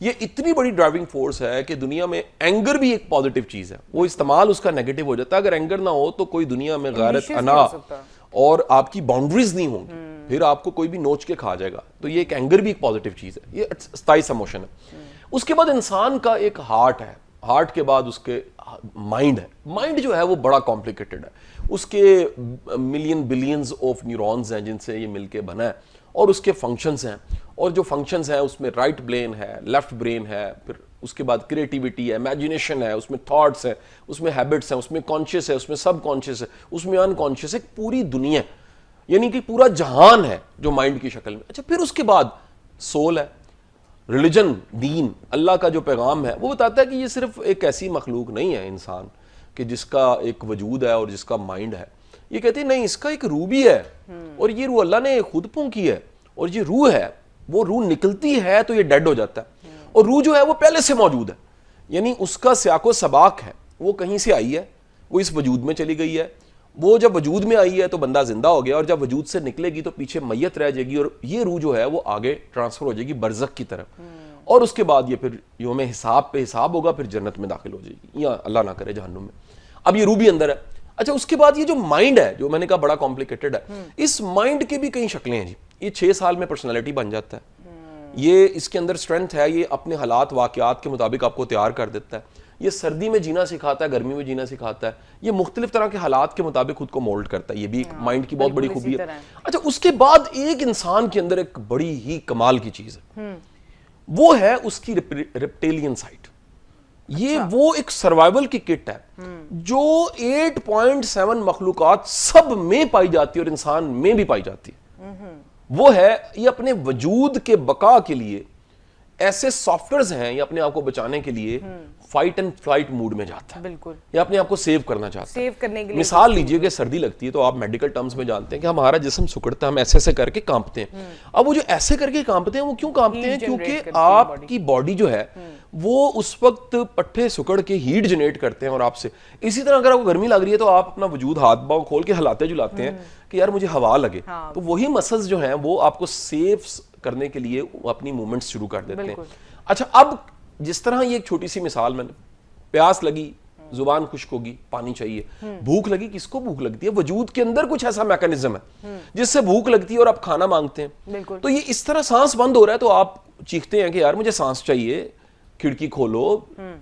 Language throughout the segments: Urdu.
یہ اتنی بڑی ڈرائیونگ فورس ہے کہ دنیا میں اینگر بھی ایک پازیٹیو چیز ہے, وہ استعمال اس کا نیگیٹو ہو جاتا ہے. اگر اینگر نہ ہو تو کوئی دنیا میں غیرت, انا اور آپ کی باؤنڈریز نہیں ہوں گی, پھر آپ کو کوئی بھی نوچ کے کھا جائے گا. تو یہ ایک اینگر بھی ایک پازیٹیو چیز ہے, یہ 27 ایموشن ہے. اس کے بعد انسان کا ایک ہارٹ ہے, ہارٹ کے بعد اس کے مائنڈ ہے. مائنڈ جو ہے وہ بڑا کمپلیکیٹڈ ہے, اس کے ملین بلینز آف نیورونز ہیں جن سے یہ مل کے بنا ہے, اور اس کے فنکشنز ہیں, اور جو فنکشنز ہیں اس میں رائٹ برین ہے, لیفٹ برین ہے, پھر اس کے بعد کریٹیوٹی ہے, امیجنیشن ہے, اس میں تھاٹس ہیں, اس میں ہیبٹس ہیں, اس میں کانشیس ہے, اس میں سب کانشیس ہے, اس میں ان کانشیس ہے. پوری دنیا یعنی کہ پورا جہان ہے جو مائنڈ کی شکل میں. اچھا, پھر اس کے بعد سول ہے. ریلیجن, دین, اللہ کا جو پیغام ہے وہ بتاتا ہے کہ یہ صرف ایک ایسی مخلوق نہیں ہے انسان کہ جس کا ایک وجود ہے اور جس کا مائنڈ ہے. یہ کہتے ہیں نہیں, اس کا ایک روح بھی ہے, اور یہ روح اللہ نے خود پھونکی ہے, اور یہ روح ہے, وہ روح نکلتی ہے تو یہ ڈیڈ ہو جاتا ہے, اور روح جو ہے وہ پہلے سے موجود ہے, یعنی اس کا سیاق و سباق ہے, وہ کہیں سے آئی ہے, وہ اس وجود میں چلی گئی ہے, وہ جب وجود میں آئی ہے تو بندہ زندہ ہو گیا, اور جب وجود سے نکلے گی تو پیچھے میت رہ جائے گی, اور یہ روح جو ہے وہ آگے ٹرانسفر ہو جائے گی برزخ کی طرف, اور اس کے بعد یہ پھر یوم حساب پہ حساب ہوگا, پھر جنت میں داخل ہو جائے گی, یا اللہ نہ کرے جہنم میں. اب یہ روح بھی اندر ہے. اچھا, اس کے بعد یہ جو مائنڈ ہے, جو میں نے کہا بڑا کمپلیکیٹڈ ہے, اس مائنڈ کے بھی کئی شکلیں ہیں جی. یہ 6 سال میں پرسنالٹی بن جاتا ہے, یہ اس کے اندر اسٹرینتھ ہے, یہ اپنے حالات واقعات کے مطابق آپ کو تیار کر دیتا ہے, یہ سردی میں جینا سکھاتا ہے, گرمی میں جینا سکھاتا ہے, یہ مختلف طرح کے حالات کے مطابق خود کو مولڈ کرتا ہے. یہ بھی ایک مائنڈ کی بہت بڑی خوبی ہے. اچھا, اس کے بعد ایک انسان کے اندر ایک بڑی ہی کمال کی چیز ہے, وہ ہے اس کی ریپٹیلین سائٹ. یہ وہ ایک سروائیول کی کٹ ہے جو 8.7 مخلوقات سب میں پائی جاتی ہے اور انسان میں بھی پائی جاتی ہے. وہ ہے, یہ اپنے وجود کے بقا کے لیے ایسے سافٹ ویئرز ہیں, یہ اپنے آپ کو بچانے کے لیے فائٹ اینڈ فلائٹ موڈ میں جاتا ہے. بالکل, یہ اپنے آپ کو سیو کرنا چاہتا ہے. سیو کرنے کے لیے مثال لیجئے کہ سردی لگتی ہے تو آپ میڈیکل ٹرمز میں جانتے ہیں کہ ہمارا جسم سکڑتا ہے, ہم ایسے ایسے کر کے کانپتے ہیں. اب وہ جو ایسے کر کے کانپتے ہیں وہ کیوں کانپتے ہیں؟ کیونکہ آپ کی باڈی جو ہے وہ اس وقت پٹھے سکڑ کے ہیٹ جنریٹ کرتے ہیں اور آپ سے. اسی طرح اگر آپ کو گرمی لگ رہی ہے تو آپ اپنا وجود ہاتھ پاؤں کھول کے ہلاتے جلاتے ہیں کہ یار مجھے ہوا لگے, تو وہی مسلز جو ہیں وہ آپ کو سیف کرنے کے لیے اپنی موومنٹس شروع کر دیتے ہیں. اچھا, اب جس طرح یہ ایک چھوٹی سی مثال, میں نے پیاس لگی, زبان خشک ہوگی, پانی چاہیے. بھوک لگی, کس کو بھوک لگتی ہے؟ وجود کے اندر کچھ ایسا میکانزم ہے جس سے بھوک لگتی ہے اور آپ کھانا مانگتے ہیں. تو یہ اس طرح سانس بند ہو رہا ہے تو آپ چیختے ہیں کہ یار مجھے سانس چاہیے, کھڑکی کھولو,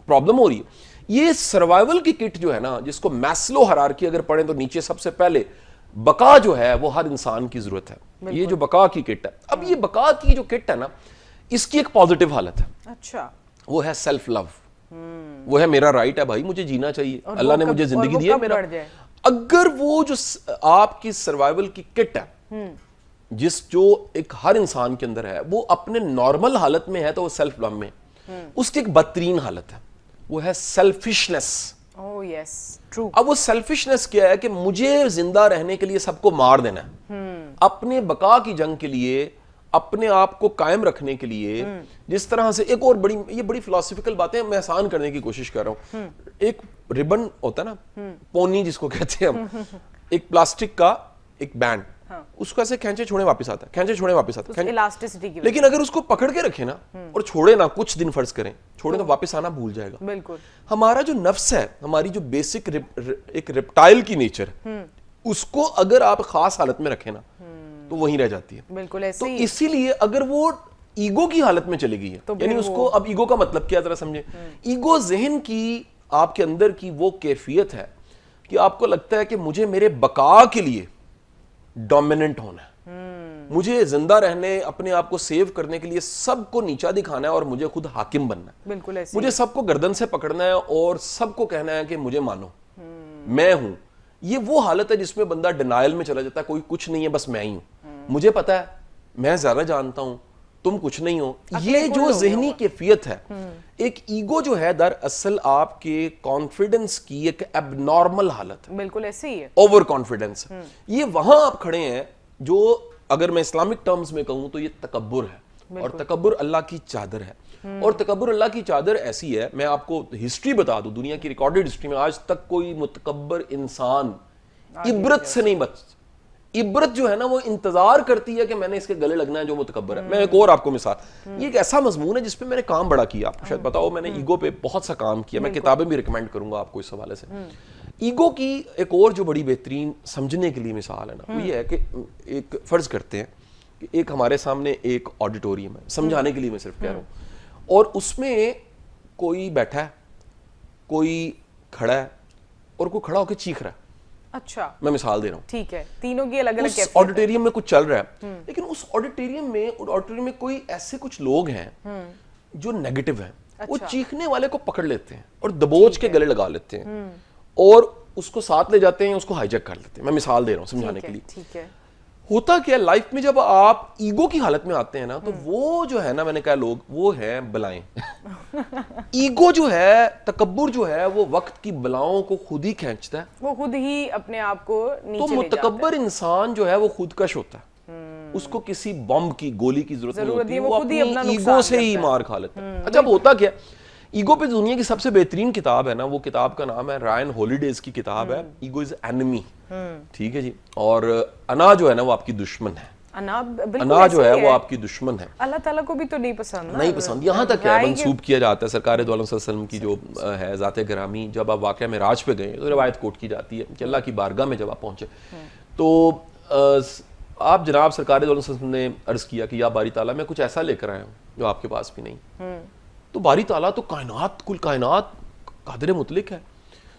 پرابلم ہو رہی ہے. یہ سروائیول کی کٹ جو ہے نا, جس کو میسلو ہرارکی اگر پڑھیں تو نیچے سب سے پہلے بقا جو ہے وہ ہر انسان کی ضرورت ہے. یہ جو بقا کی کٹ ہے, اب یہ بقا کی جو کٹ ہے نا, اس کی ایک پازیٹیو حالت ہے. اچھا, وہ ہے سیلف لو. وہ ہے میرا رائٹ ہے بھائی, مجھے جینا چاہیے, اللہ نے مجھے زندگی دی ہے میرا. اگر وہ جو آپ کی سروائیول کی کٹ ہے جو ایک ہر انسان کے اندر ہے, وہ اپنے نارمل حالت میں ہے تو وہ سیلف لو میں, اس کی ایک بدترین حالت ہے, وہ ہے سیلفشنس. اب وہ سیلفشنس کیا ہے کہ مجھے زندہ رہنے کے لیے سب کو مار دینا ہے, اپنے بقا کی جنگ کے لیے, اپنے آپ کو قائم رکھنے کے لیے. جس طرح سے ایک اور بڑی, یہ بڑی فلسفیکل باتیں میں آسان کرنے کی کوشش کر رہا ہوں. ایک ربن ہوتا ہے نا, پونی جس کو کہتے ہیں ہم, ایک پلاسٹک کا ایک بینڈ, اس کو ایسے کھینچے چھوڑے واپس آتا ہے, کھینچے چھوڑے واپس آتا ہے. لیکن اگر اس کو پکڑ کے رکھے نا اور چھوڑے نا, کچھ دن فرض کریں چھوڑے تو واپس آنا بھول جائے گا. بالکل, ہمارا جو نفس ہے, ہماری جو بیسک ایک ریپٹائل کی نیچر, اس کو اگر آپ خاص حالت میں رکھیں نا تو وہیں رہ جاتی ہے. بالکل ایسے تو اسی لیے اگر وہ ایگو کی حالت میں چلی گئی ہے, یعنی اس کو, اب ایگو کا مطلب کیا ذرا سمجھیں. ایگو ذہن کی, آپ کے اندر کی وہ کیفیت ہے کہ آپ کو لگتا ہے کہ مجھے میرے بقا کے لیے ڈومیننٹ ہونا ہے, مجھے زندہ رہنے, اپنے آپ کو سیو کرنے کے لیے سب کو نیچا دکھانا ہے اور مجھے خود حاکم بننا ہے. بالکل ایسے, مجھے سب کو گردن سے پکڑنا ہے اور سب کو کہنا ہے کہ مجھے مانو, میں ہوں. یہ وہ حالت ہے جس میں بندہ ڈینائل میں چلا جاتا ہے, کوئی کچھ نہیں ہے, بس میں ہی ہوں, مجھے پتا ہے, میں زیادہ جانتا ہوں, تم کچھ نہیں ہو. یہ جو ذہنی کیفیت ہے, ایک ایگو جو ہے دراصل آپ کے کانفیڈنس کی ایک اب نارمل حالت ہے. بالکل ایسے ہی ہے, اوور کانفیڈنس. یہ وہاں آپ کھڑے ہیں جو اگر میں اسلامک ٹرمز میں کہوں تو یہ تکبر ہے, اور تکبر اللہ کی چادر ہے. اور تکبر اللہ کی چادر ایسی ہے, میں آپ کو ہسٹری بتا دوں, دنیا کی ریکارڈڈ ہسٹری میں آج تک کوئی متکبر انسان عبرت سے نہیں بچ, عبرت جو ہے نا وہ انتظار کرتی ہے کہ میں نے اس کے گلے لگنا ہے جو متکبر ہے. میں ایک اور آپ کو مثال, یہ ایک ایسا مضمون ہے جس پہ میں نے کام بڑا کیا, آپ کو شاید پتا ہو, میں نے ایگو پہ بہت سا کام کیا, میں کتابیں بھی ریکمینڈ کروں گا آپ کو اس حوالے سے. ایگو کی ایک اور جو بڑی بہترین سمجھنے کے لیے مثال ہے نا, وہ یہ ہے کہ ایک فرض کرتے ہیں کہ ایک ہمارے سامنے ایک آڈیٹوریم ہے, سمجھانے کے لیے میں صرف کہہ رہا ہوں, اور اس میں کوئی بیٹھا ہے, کوئی کھڑا ہے, اور کوئی کھڑا ہو کے چیخ رہا ہے. اچھا, میں مثال دے رہا ہوں, ٹھیک ہے, تینوں کی الگ الگ اس آڈیٹوریم میں کچھ چل رہا ہے, لیکن اس آڈیٹوریم میں کوئی ایسے کچھ لوگ ہیں جو نیگیٹو ہیں, وہ چیخنے والے کو پکڑ لیتے ہیں اور دبوچ کے گلے لگا لیتے ہیں اور اس کو ساتھ لے جاتے ہیں, اس کو ہائی جیک کر لیتے ہیں. میں مثال دے رہا ہوں سمجھانے کے لیے. ٹھیک ہے. ہوتا کیا لائف میں جب آپ ایگو کی حالت میں آتے ہیں نا, تو وہ جو ہے نا, میں نے کہا لوگ وہ ہیں بلائیں. ایگو جو ہے, تکبر جو ہے, وہ وقت کی بلاؤں کو خود ہی کھینچتا ہے, وہ خود ہی اپنے آپ کو نیچے تو متکبر انسان جو ہے وہ خودکش ہوتا ہے, اس کو کسی بمب کی گولی کی ضرورت نہیں ہوتی, وہ اپنی ایگو سے ہی مار کھا لیتا ہے. اچھا, اب ہوتا کیا, ایگو پہ دنیا کی سب سے بہترین کتاب ہے نا, وہ کتاب کا نام ہے رائن ہالیڈیز کی کتاب ہے, ایگو از اینمی. ٹھیک ہے جی, اور انا جو ہے نا وہ آپ کی دشمن ہے. انا جو ہے وہ آپ کی دشمن ہے, اللہ تعالیٰ کو بھی تو نہیں پسند, نہیں پسند. یہاں تک ہے منسوب کیا جاتا ہے سرکار دو عالم صلی اللہ علیہ وسلم کی جو ہے ذات گرامی, جب آپ واقعہ معراج پہ گئے تو روایت کوٹ کی جاتی ہے کہ اللہ کی بارگاہ میں جب آپ پہنچے تو آپ جناب سرکار دو عالم صلی اللہ علیہ وسلم نے عرض کیا کہ یا باری تعالیٰ میں کچھ ایسا لے کر آیا ہوں جو آپ کے پاس بھی نہیں. تو باری تعالیٰ تو کائنات, کل کائنات قادر مطلق ہے,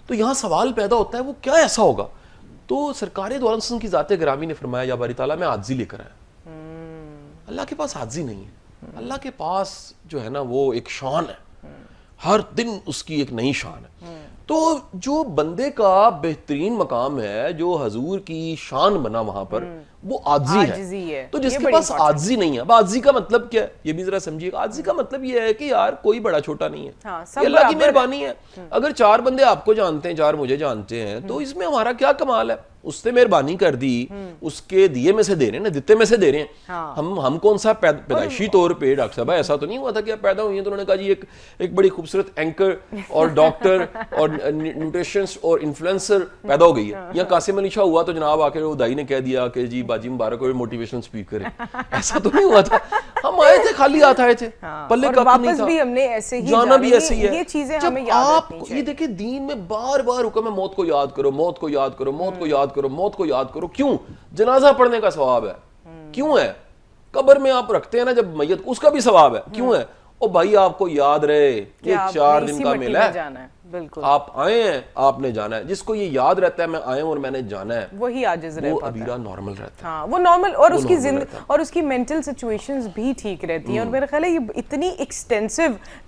تو یہاں سوال پیدا ہوتا ہے وہ کیا ایسا ہوگا. تو سرکار دو عالم صلی اللہ علیہ وسلم کی ذات گرامی نے فرمایا یا باری تعالیٰ میں عاجزی لے کر آیا. اللہ کے پاس عاجزی نہیں ہے, اللہ کے پاس جو ہے نا وہ ایک شان ہے, ہر دن اس کی ایک نئی شان ہے. تو جو بندے کا بہترین مقام ہے, جو حضور کی شان بنا وہاں پر, وہ عاجزی ہے. تو جس کے پاس عاجزی نہیں ہے, اب عاجزی کا مطلب کیا ہے یہ بھی ذرا سمجھیے. عاجزی کا مطلب یہ ہے کہ یار کوئی بڑا چھوٹا نہیں ہے, یہ اللہ کی مہربانی ہے. اگر 4 بندے آپ کو جانتے ہیں, 4 مجھے جانتے ہیں, تو اس میں ہمارا کیا کمال ہے, اس نے مہربانی کر دی, اس کے دیے میں سے دے رہے ہیں نا, دیتے میں سے دے رہے ہیں. ہم کون سا پیدائشی طور پہ ڈاکٹر صاحب ایسا تو نہیں ہوا تھا کہ آپ پیدا ہوئی ہیں تو انہوں نے کہا جی ایک بڑی خوبصورت اینکر اور ڈاکٹر اور نیوٹریشنسٹ اور انفلوئنسر پیدا ہو گئی ہے, یا قاسم علی شاہ ہوا تو جناب آ کے دائی نے کہہ دیا کہ جی باجی مبارک ہو موٹیویشنل اسپیکر ہے. ایسا تو نہیں ہوا تھا, ہم آئے تھے خالی ہاتھ آئے تھے, پلے کپ نہیں تھا, بھی ہم نے ایسے ہی جانا بھی ایسے ہی ہے. یہ چیزیں جب ہمیں یاد آپ رکھنی چاہیے. یہ دیکھیں دین میں بار بار حکم ہے موت کو یاد کرو, موت کو یاد کرو, موت کو یاد کرو, موت کو یاد کرو. کیوں؟ جنازہ پڑھنے کا ثواب ہے. کیوں ہے؟ قبر میں آپ رکھتے ہیں نا جب میت, اس کا بھی ثواب ہے. کیوں ہے؟ او بھائی آپ کو یاد رہے یہ 4 دن کا میلہ ہے, بالکل آپ آئے ہیں, آپ نے جانا ہے. جس کو یہ یاد رہتا ہے میں آئے ہوں اور میں نے جانا ہے, وہی عاجز رہ وہ ابیرا نارمل رہتا ہے. ہاں وہ نارمل, اور اس کی زندگی اور اس کی مینٹل سچویشنز بھی ٹھیک رہتی ہیں. اور میرا خیال ہے یہ اتنی ایکسٹینسو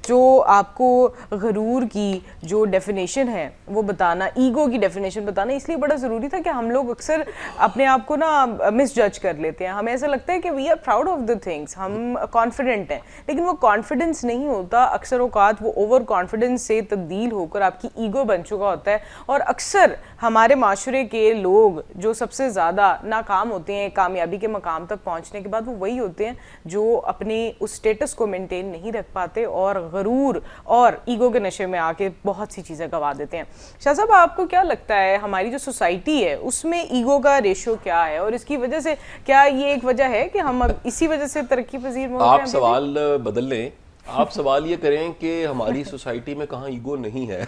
جو آپ کو غرور کی جو ڈیفینیشن ہے وہ بتانا, ایگو کی ڈیفینیشن بتانا اس لیے بڑا ضروری تھا کہ ہم لوگ اکثر اپنے آپ کو نا مس جج کر لیتے ہیں. ہمیں ایسا لگتا ہے کہ we are proud of the things, ہم کانفیڈنٹ ہیں, لیکن وہ کانفیڈنس نہیں ہوتا. اکثر اوقات وہ اوور کانفیڈنس سے تبدیل ہو کر آپ کی ایگو بن چکا ہوتا ہے. اور اکثر ہمارے معاشرے کے لوگ جو سب سے زیادہ ناکام ہوتے ہیں کامیابی کے مقام تک پہنچنے کے بعد, وہ وہی ہوتے ہیں جو اپنے اس سٹیٹس کو مینٹین نہیں رکھ پاتے اور غرور اور ایگو کے نشے میں آ کے بہت سی چیزیں گوا دیتے ہیں. شاہ صاحب آپ کو کیا لگتا ہے ہماری جو سوسائٹی ہے اس میں ایگو کا ریشو کیا ہے, اور اس کی وجہ سے کیا یہ ایک وجہ ہے کہ ہم اب اسی وجہ سے ترقی پذیر ہو رہے ہیں؟ آپ سوال بدل لیں, آپ سوال یہ کریں کہ ہماری سوسائٹی میں کہاں ایگو نہیں ہے.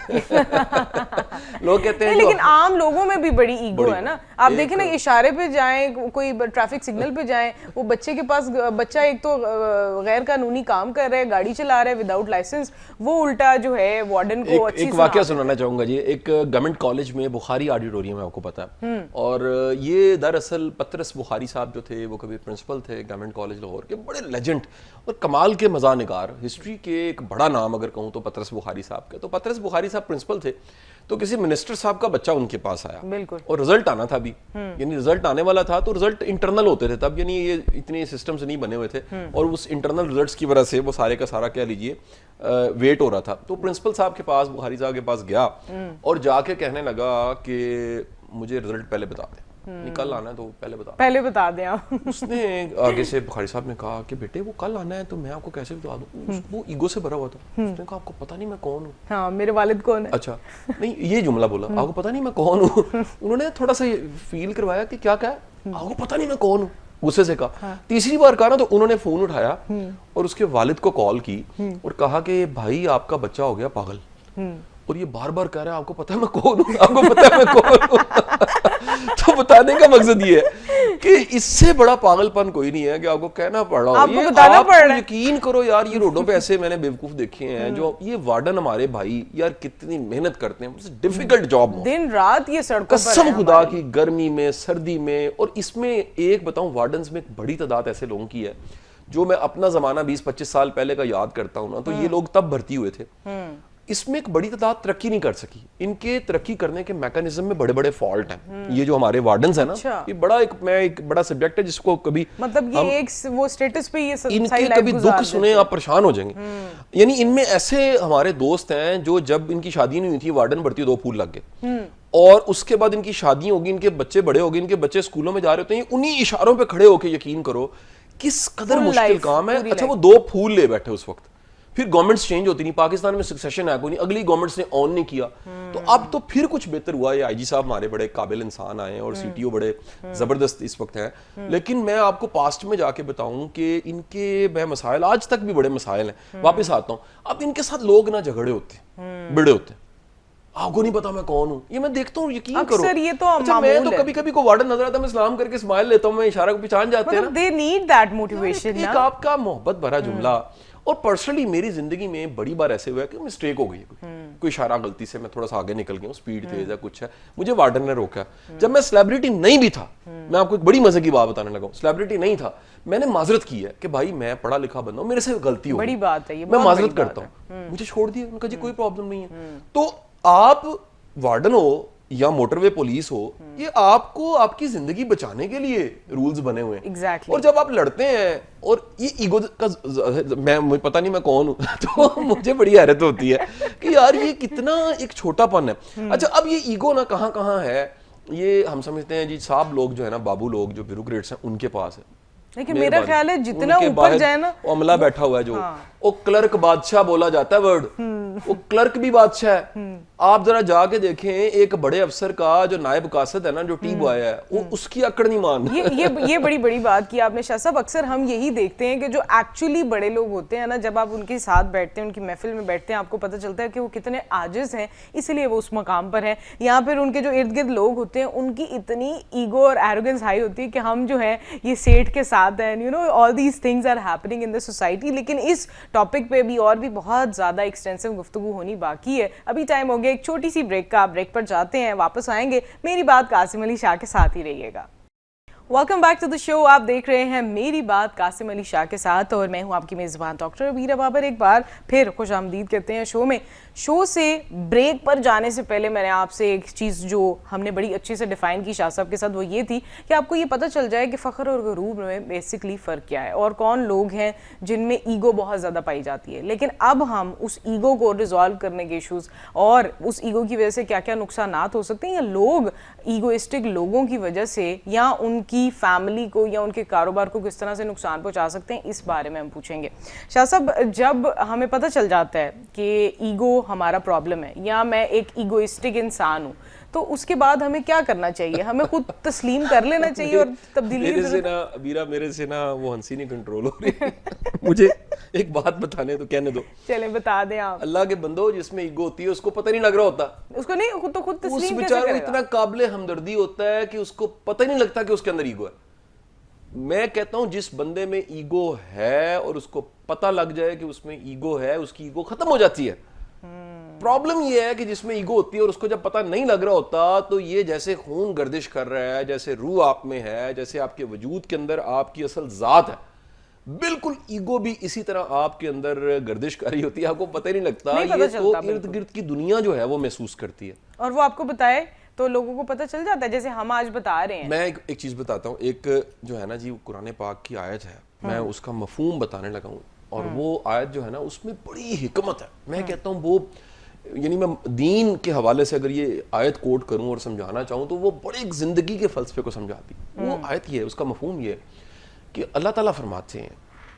لوگ کہتے ہیں لیکن عام لوگوں میں بھی بڑی ایگو ہے نا. آپ دیکھیں نا, اشارے پہ جائیں, کوئی ٹریفک سگنل پہ جائیں, وہ بچے کے پاس, بچہ ایک تو غیر قانونی کام کر رہا ہے, گاڑی چلا رہا ہے وداؤٹ لائسنس, وہ الٹا جو ہے وارڈن کو ایک واقعہ سنانا چاہوں گا جی. ایک گورنمنٹ کالج میں بخاری آڈیٹوریم ہے, آپ کو پتا ہے, اور یہ دراصل پطرس بخاری صاحب جو تھے وہ کبھی پرنسپل تھے گورنمنٹ کالج لاہور کے, بڑے لیجنڈ اور کمال کے مزاح نگار, ہسٹری کے ایک بڑا نام اگر کہوں تو پطرس بخاری صاحب کے. تو پطرس بخاری صاحب پرنسپل تھے, تو کسی منسٹر صاحب کا بچہ ان کے پاس آیا, بالکل, اور رزلٹ آنا تھا بھی, یعنی رزلٹ آنے والا تھا, تو رزلٹ انٹرنل ہوتے تھے تب, یعنی یہ اتنے سسٹمز نہیں بنے ہوئے تھے, اور اس انٹرنل رزلٹس کی وجہ سے وہ سارے کا سارا کہہ لیجئے ویٹ ہو رہا تھا. تو پرنسپل صاحب کے پاس, بخاری صاحب کے پاس گیا اور جا کے کہنے لگا کہ مجھے رزلٹ پہلے بتا دیں, کل آنا ہے تو پہلے بتا دیں آپ. اس نے آگے سے بخاری صاحب نے کہا کہ بیٹے وہ کل آنا ہے تو میں آپ کو کیسے بتا دوں. وہ ایگو سے بھرا ہوا تھا. اس نے کہا آپ کو پتا نہیں میں کون ہوں. ہاں, میرے والد کون ہے. اچھا نہیں, یہ جملہ بولا, آپ کو پتا نہیں میں کون ہوں. انہوں نے تھوڑا سا فیل کروایا کہ کیا کہا, آپ کو پتہ نہیں میں کون ہوں, غصے سے کہا. تیسری بار کہا نا تو انہوں نے فون اٹھایا اور اس کے والد کو کال کی اور کہا کہ بھائی آپ کا بچہ ہو گیا پاگل, اور یہ بار بار کہہ رہا ہے آپ کو پتہ ہے میں کون ہوں, آپ کو پتہ ہے میں کون ہوں. تو بتانے کا مقصد یہ ہے کہ اس سے بڑا پاگل پن کوئی نہیں ہے کہ آپ کو کہنا پڑ رہا ہو. یہ آپ کو یقین کرو یار, یہ روڈوں پہ ایسے میں نے بیوقوف دیکھے ہیں جو یہ وارڈن ہمارے بھائی یار کتنی محنت کرتے ہیں, ڈیفیکلٹ جاب, دن رات یہ سڑکوں پر قسم خدا کی, گرمی میں سردی میں. اور اس میں ایک بتاؤں, وارڈنز میں ایک بڑی تعداد ایسے لوگوں کی ہے جو میں اپنا زمانہ 20-25 سال پہلے کا یاد کرتا ہوں نا, تو یہ لوگ تب بھرتی ہوئے تھے. اس میں ایک بڑی تعداد ترقی نہیں کر سکی. ان کے ترقی کرنے کے میکانزم میں بڑے بڑے فالٹ ہیں. یہ جو ہمارے وارڈنز ہیں نا, یہ بڑا ایک بڑا سبجیکٹ ہے جس کو کبھی مطلب یہ ایک وہ سٹیٹس پہ یہ ان کے کبھی دکھ سنیں آپ پریشان ہو جائیں گے. یعنی ان میں ایسے ہمارے دوست ہیں جو جب ان کی شادی نہیں ہوئی تھی وارڈن بھرتی 2 پھول لگ گئے, اور اس کے بعد ان کی شادی ہوگی, ان کے بچے بڑے ہو گئے, ان کے بچے اسکولوں میں جا رہے ہوتے ہیں, انہی اشاروں پہ کھڑے ہو کے یقین کرو کس قدر مشکل کام ہے. اچھا وہ 2 پھول لے بیٹھے اس وقت, پھر گورنمنٹس چینج ہوتی نہیں, پاکستان میں سکسیشن ہے کوئی نہیں, اگلی گورنمنٹس نے آن نہیں کیا, تو اب تو پھر کچھ بہتر ہوا. یہ آئی جی صاحب ہمارے بڑے قابل انسان آئے ہیں اور سی ٹی او بڑے زبردست اس وقت ہیں. لیکن میں آپ کو پاسٹ میں جا کے بتاؤں کہ ان کے مسائل آج تک بھی بڑے مسائل ہیں. واپس آتا ہوں, اب ان کے ساتھ لوگ نہ جھگڑے ہوتے, بڑے ہوتے, آپ کو نہیں پتا میں کون ہوں. یہ میں دیکھتا ہوں, یقین کرو. یہ تو اچھا میں تو کبھی کبھی کو وارڈن نظر آتا ہے, میں سلام کر کے اسمائل لیتا ہوں, میں اشارہ کو پہچان جاتے ہیں نا. they need that motivation. ایک آپ کا محبت بھرا جملہ. اور پرسنلی میری زندگی میں بڑی بار ایسے ہوا ہے کہ مسٹیک ہو گئی, کوئی اشارہ غلطی سے میں تھوڑا سا آگے نکل گیا ہوں, سپیڈ تیز ہے کچھ ہے, مجھے وارڈن نے روکا. جب میں سیلیبریٹی نہیں بھی تھا, میں آپ کو ایک بڑی مزے کی بات بتانے لگا ہوں, سیلیبریٹی نہیں تھا, میں نے معذرت کی ہے کہ بھائی میں پڑھا لکھا بندہ ہوں, میرے سے غلطی ہو گئی, بڑی بات ہے یہ, میں معذرت کرتا ہوں, مجھے چھوڑ دیا. ان کا جی کوئی پرابلم نہیں ہے. تو آپ وارڈن ہو یا موٹر وے پولیس ہو, یہ آپ کو آپ کی زندگی بچانے کے لیے رولز بنے ہوئے ہیں. اور جب آپ لڑتے ہیں, اور یہ ایگو کا میں پتہ نہیں میں کون ہوں, تو مجھے بڑی حیرت ہوتی ہے کہ یار یہ کتنا ایک چھوٹا پن ہے. اچھا اب یہ ایگو نا کہاں کہاں ہے, یہ ہم سمجھتے ہیں جی صاحب لوگ جو ہے نا, بابو لوگ جو بیوروکریٹس ہیں ان کے پاس ہے. لیکن میرا خیال ہے جتنا اوپر جائے نا, عملہ بیٹھا ہوا ہے جو, وہ کلرک بادشاہ بولا جاتا ہے ورڈ, وہ کلرک بھی بادشاہ ہے. آپ ذرا جا کے دیکھیں ایک بڑے افسر کا جو نائب قاصد ہے نا, جو ٹی بوائے ہے, وہ اس کی اکڑ نہیں مان. یہ بڑی بات کی آپ نے شاہ صاحب. اکثر ہم یہی دیکھتے ہیں کہ جو ایکچولی بڑے لوگ ہوتے ہیں نا, جب آپ ان کے ساتھ بیٹھتے ہیں, ان کی محفل میں بیٹھتے ہیں, آپ کو پتہ چلتا ہے کہ وہ کتنے عاجز ہیں, اس لیے وہ اس مقام پر ہیں. یہاں پھر ان کے جو ارد گرد لوگ ہوتے ہیں, ان کی اتنی ایگو اور ایروگنس ہائی ہوتی ہے کہ ہم جو ہے یہ سیٹ کے ساتھ ہیں, you know all these things are happening in the society. لیکن اس ٹاپک پہ بھی اور بھی بہت زیادہ ایکسٹینسو گفتگو ہونی باقی ہے. ابھی ٹائم ہو گیا ایک چھوٹی سی بریک کا, بریک پر جاتے ہیں, واپس آئیں گے. میری بات قاسم علی شاہ کے ساتھ ہی رہیے گا. ویلکم بیک ٹو دا شو. آپ دیکھ رہے ہیں میری بات قاسم علی شاہ کے ساتھ, اور میں ہوں آپ کی میزبان ڈاکٹر عبیرہ بابر. ایک بار پھر خوش آمدید کرتے ہیں شو میں. شو سے بریک پر جانے سے پہلے میں نے آپ سے ایک چیز جو ہم نے بڑی اچھے سے ڈیفائن کی شاہ صاحب کے ساتھ, وہ یہ تھی کہ آپ کو یہ پتہ چل جائے کہ فخر اور غرور میں بیسکلی فرق کیا ہے, اور کون لوگ ہیں جن میں ایگو بہت زیادہ پائی جاتی ہے. لیکن اب ہم اس ایگو کو ریزالو کرنے کے ایشوز, اور اس ایگو کی وجہ سے کیا کیا نقصانات ہو سکتے ہیں, یا لوگ ایگوئسٹک لوگوں کی وجہ سے یا ان کی فیملی کو یا ان کے کاروبار کو کس طرح سے نقصان پہنچا سکتے ہیں, اس بارے میں ہم پوچھیں گے. شاہ صاحب, جب ہمیں پتہ چل جاتا ہے کہ ایگو ہمارا پرابلم ہے, یا میں ایک ایگوئسٹک انسان ہوں, تو اس کے بعد ہمیں کیا کرنا چاہیے؟ ہمیں خود تسلیم کر لینا چاہیے اور تبدیلی میرے سے نا وہ ہنسی نہیں کنٹرول ہو رہی. مجھے ایک بات بتانے تو کہنے دو. چلیں بتا دیں آپ. اللہ کے بندو, جس میں ایگو ہوتی ہے اس کو پتہ نہیں لگ رہا ہوتا, اس کو نہیں, خود تو خود تسلیم اس کیسے بیچارے کرے گا؟ اتنا قابل ہمدردی ہوتا ہے کہ اس کو پتہ ہی نہیں لگتا کہ اس کے اندر ایگو ہے. میں کہتا ہوں جس بندے میں ایگو ہے اور اس کو پتہ لگ جائے کہ اس میں ایگو ہے, اس کی ایگو ختم ہو جاتی ہے. پرابلم یہ ہے کہ جس میں ایگو ہوتی ہے اور اس کو جب پتہ نہیں لگ رہا ہوتا, تو یہ جیسے خون گردش کر رہا ہے, جیسے روح آپ میں ہے, جیسے آپ کے وجود کے اندر آپ کی اصل ذات ہے, بالکل ایگو بھی اسی طرح آپ کے اندر گردش کر رہی ہوتی ہے, آپ کو پتہ ہی نہیں لگتا. یہ تو ارد گرد کی دنیا جو ہے وہ محسوس کرتی ہے, اور وہ آپ کو بتائے تو لوگوں کو پتہ چل جاتا ہے, جیسے ہم آج بتا رہے ہیں. میں ایک چیز بتاتا ہوں, ایک جو ہے نا جی قرآن پاک کی آیت ہے, میں اس کا مفہوم بتانے لگا ہوں, اور وہ آیت جو ہے نا اس میں بڑی حکمت ہے. میں کہتا ہوں وہ, یعنی میں دین کے حوالے سے اگر یہ آیت کوٹ کروں اور سمجھانا چاہوں تو وہ بڑے ایک زندگی کے فلسفے کو سمجھاتی. وہ آیت یہ ہے, اس کا مفہوم یہ ہے کہ اللہ تعالیٰ فرماتے ہیں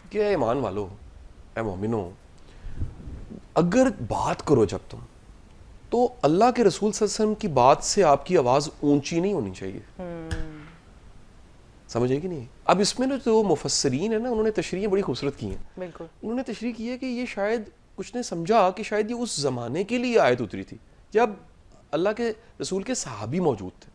کہ اے ایمان والو, اے مومنو, اگر بات کرو جب تم, تو اللہ کے رسول صلی اللہ علیہ وسلم کی بات سے آپ کی آواز اونچی نہیں ہونی چاہیے. سمجھے کہ نہیں. اب اس میں جو مفسرین ہیں نا, انہوں نے تشریحیں بڑی خوبصورت کی ہیں. بالکل. انہوں نے تشریح کی ہے کہ یہ شاید کچھ نے سمجھا کہ شاید یہ اس زمانے کے لیے آیت اتری تھی جب اللہ کے رسول کے صحابی موجود تھے,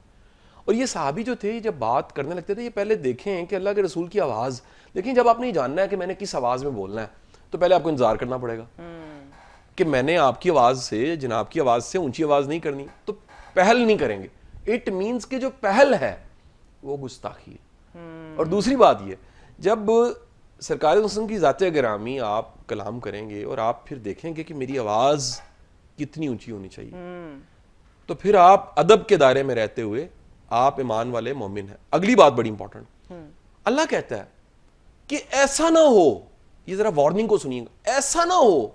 اور یہ صحابی جو تھے جب بات کرنے لگتے تھے یہ پہلے دیکھیں کہ اللہ کے رسول کی آواز دیکھیں. جب آپ نے جاننا ہے کہ میں نے کس آواز میں بولنا ہے تو پہلے آپ کو انتظار کرنا پڑے گا کہ میں نے آپ کی آواز سے, جناب کی آواز سے اونچی آواز نہیں کرنی, تو پہل نہیں کریں گے. اٹ مینس کہ جو پہل ہے وہ گستاخی ہے. اور دوسری بات یہ, جب سرکار مسلم کی ذات گرامی آپ کلام کریں گے اور آپ پھر دیکھیں گے کہ میری آواز کتنی اونچی ہونی چاہیے, تو پھر آپ ادب کے دائرے میں رہتے ہوئے آپ ایمان والے مومن ہیں. اگلی بات بڑی امپورٹنٹ, اللہ کہتا ہے کہ ایسا نہ ہو, یہ ذرا وارننگ کو سنیے گا, ایسا نہ ہو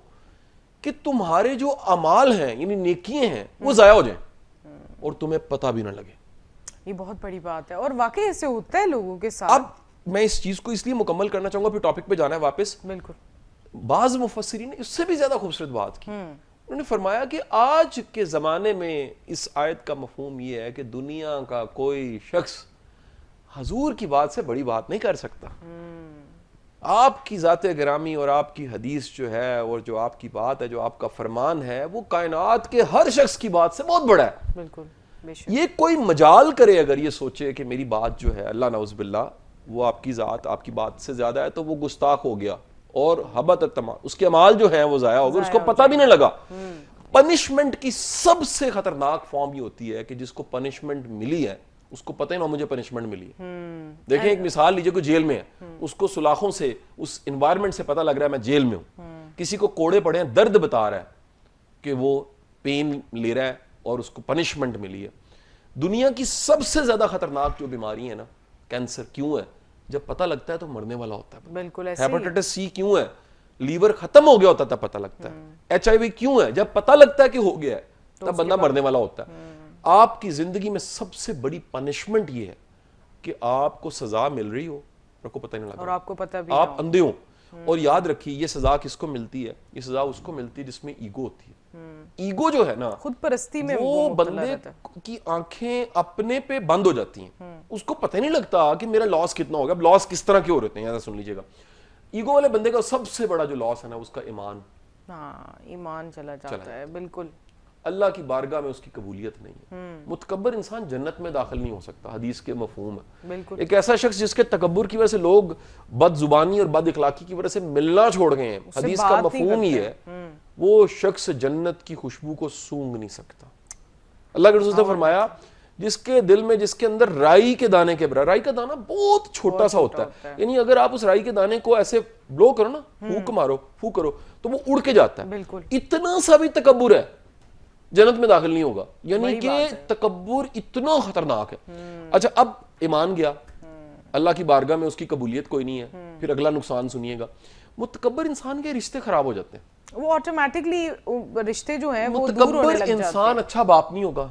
کہ تمہارے جو اعمال ہیں یعنی نیکیاں ہیں وہ ضائع ہو جائیں اور تمہیں پتہ بھی نہ لگے. یہ بہت بڑی بات ہے اور واقعی ایسے ہوتا ہے لوگوں کے ساتھ. اب میں اس چیز کو اس لیے مکمل کرنا چاہوں گا, پھر ٹاپک پہ جانا ہے واپس. بالکل. بعض مفسرین نے اس سے بھی زیادہ خوبصورت بات کی. انہوں نے فرمایا کہ آج کے زمانے میں اس آیت کا مفہوم یہ ہے کہ دنیا کا کوئی شخص حضور کی بات سے بڑی بات نہیں کر سکتا. آپ کی ذات گرامی اور آپ کی حدیث جو ہے اور جو آپ کی بات ہے, جو آپ کا فرمان ہے, وہ کائنات کے ہر شخص کی بات سے بہت بڑا ہے. بالکل. یہ کوئی مجال کرے اگر یہ سوچے کہ میری بات جو ہے اللہ نعوذ باللہ وہ آپ کی ذات آپ کی بات سے زیادہ ہے, تو وہ گستاخ ہو گیا اور حبط التمام, اس کے اعمال جو ہیں وہ ضائع ہو گئے, اس کو پتہ بھی نہ لگا. پنشمنٹ کی سب سے خطرناک فارم یہ ہوتی ہے کہ جس کو پنشمنٹ ملی ہے اس کو پتہ ہی نہ مجھے پنشمنٹ ملی ہے. دیکھیں ایک مثال لیجئے, کوئی جیل میں ہے, اس کو سلاخوں سے اس انوائرمنٹ سے پتہ لگ رہا ہے میں جیل میں ہوں. کسی کو کوڑے پڑے ہیں, درد بتا رہا ہے کہ وہ پین لے رہا ہے اور اس کو پنشمنٹ ملی ہے. دنیا کی سب سے زیادہ خطرناک جو بیماری ہے نا, کینسر, کیوں ہے؟ جب پتہ لگتا ہے تو مرنے والا ہوتا ہے. بالکل ایسے. ہیپاٹائٹس سی کیوں ہے؟ لیور ختم ہو گیا ہوتا تب پتہ لگتا ہے. ایچ آئی وی کیوں ہے؟ جب پتہ لگتا ہے کہ ہو گیا ہے تب بندہ مرنے والا ہوتا ہے. آپ کی زندگی میں سب سے بڑی پنشمنٹ یہ ہے کہ آپ کو سزا مل رہی ہو اور کو پتہ نہیں لگ رہا, اور آپ کو پتہ بھی آپ اندھے ہوں. اور یاد رکھیے یہ سزا کس کو ملتی ہے؟ یہ سزا اس کو ملتی ہے جس میں ایگو ہوتی ہے. ایگو جو ہے نا, خود پرستی میں وہ بندے کی آنکھیں اپنے پہ بند ہو جاتی ہیں, اس کو پتہ نہیں لگتا کہ میرا لاس کتنا ہوگا. اب لاس کس طرح کے ہو رہتے ہیں, یہاں سن لیجیے گا. ایگو والے بندے کا سب سے بڑا جو لاس ہے نا, اس کا ایمان. ہاں, ایمان چلا جاتا ہے. بالکل. اللہ کی بارگاہ میں اس کی قبولیت نہیں ہے. متکبر انسان جنت میں داخل نہیں ہو سکتا, حدیث کے مفہوم ہے. بالکل. ایک ایسا شخص جس کے تکبر کی وجہ سے لوگ بد زبانی اور بد اخلاقی کی وجہ سے ملنا چھوڑ گئے ہیں, حدیث کا مفہوم ہی ہے وہ شخص جنت کی خوشبو کو سونگ نہیں سکتا. اللہ کے رسول نے فرمایا جس کے دل میں, جس کے اندر رائی کے دانے کے برابر, رائی کا دانہ بہت چھوٹا سا ہوتا ہے, یعنی اگر آپ اس رائی کے دانے کو ایسے بلو کرو نا, پھونک مارو, پھونک کرو, تو وہ اڑ کے جاتا ہے. بالکل. اتنا سا بھی تکبر ہے جنت میں داخل نہیں ہوگا. یعنی کہ تکبر اتنا خطرناک ہے. اچھا, اب ایمان گیا, اللہ کی بارگاہ میں اس کی قبولیت کوئی نہیں ہے. پھر اگلا نقصان سنیے گا, متکبر انسان کے رشتے خراب ہو جاتے ہیں. وہ آٹومیٹکلی رشتے جو ہیں وہ دور ہونے لگ جاتے ہیں. متکبر انسان اچھا باپ نہیں ہوگا,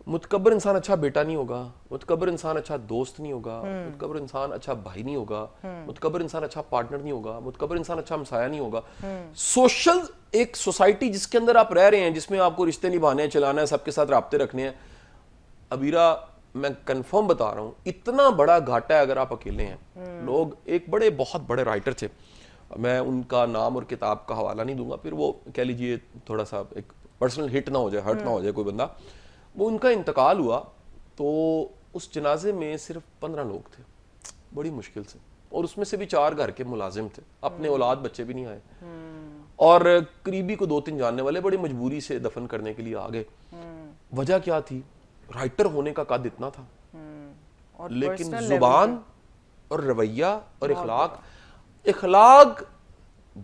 متکبر انسان اچھا بیٹا نہیں ہوگا, متکبر انسان اچھا دوست نہیں ہوگا, متکبر انسان اچھا بھائی نہیں ہوگا, متکبر انسان اچھا پارٹنر نہیں ہوگا, متکبر انسان اچھا ہمسایہ نہیں ہوگا. سوشل ایک سوسائٹی جس کے اندر آپ رہ رہے ہیں, جس میں آپ کو رشتے نبھانے ہیں, چلانا ہے, سب کے ساتھ رابطے رکھنے ہیں, ابیرا میں کنفرم بتا رہا ہوں اتنا بڑا گھاٹا ہے اگر آپ اکیلے ہیں. لوگ, ایک بہت بڑے رائٹر تھے, میں ان کا نام اور کتاب کا حوالہ نہیں دوں گا, پھر وہ کہہ لیجئے تھوڑا سا ایک پرسنل ہٹ نہ ہو جائے, ہرٹ نہ ہو جائے کوئی بندہ. وہ ان کا انتقال ہوا تو اس جنازے میں صرف 15 لوگ تھے, بڑی مشکل سے, اور اس میں سے بھی 4 گھر کے ملازم تھے, اپنے اولاد بچے بھی نہیں آئے, اور قریبی کو 2-3 جاننے والے بڑی مجبوری سے دفن کرنے کے لیے آ گئے. وجہ کیا تھی؟ رائٹر ہونے کا قد اتنا تھا, لیکن زبان اور رویہ اور اخلاق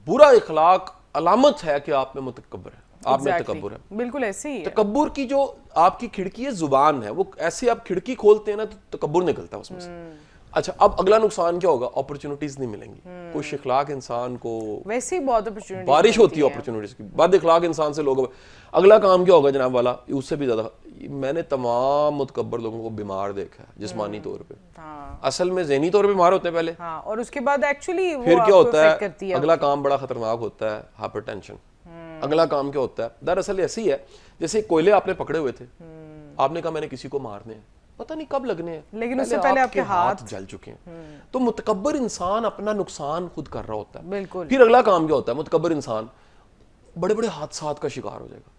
برا اخلاق علامت ہے کہ آپ میں متکبر ہے, آپ میں تکبر ہے. بالکل ایسے ہی ہے. تکبر کی جو آپ کی کھڑکی ہے زبان ہے, وہ ایسے آپ کھڑکی کھولتے ہیں نا تو تکبر نکلتا ہے اس میں سے. اچھا, اب اگلا نقصان کیا ہوگا؟ اپرچونٹیز نہیں ملیں گی. کچھ اخلاق انسان کو ویسے ہی بہت اپرچونٹی بارش ہوتی ہے اپرچونٹیز کی, بد اخلاق انسان سے لوگ. اگلا کام کیا ہوگا جناب والا, اس سے بھی زیادہ میں نے تمام متکبر لوگوں کو بیمار دیکھا ہے جسمانی طور پہ. اصل میں ذہنی طور پہ بیمار ہوتے ہیں پہلے, اور اس کے بعد ایکچولی پھر کیا ہوتا ہے, اگلا کام بڑا خطرناک ہوتا ہے, ہائپر ٹینشن. اگلا کام کیا ہوتا ہے, دراصل ایسے ہی ہے جیسے کوئلے آپ نے پکڑے ہوئے تھے, آپ نے کہا میں نے کسی کو مارنے ہیں, پتہ نہیں کب لگنے ہیں، لیکن اس سے پہلے آپ کے ہاتھ جل چکے ہیں. تو متکبر انسان اپنا نقصان خود کر رہا ہوتا ہے. بالکل. پھر اگلا کام کیا ہوتا ہے؟ متکبر انسان بڑے بڑے حادثات کا شکار ہو جائے گا.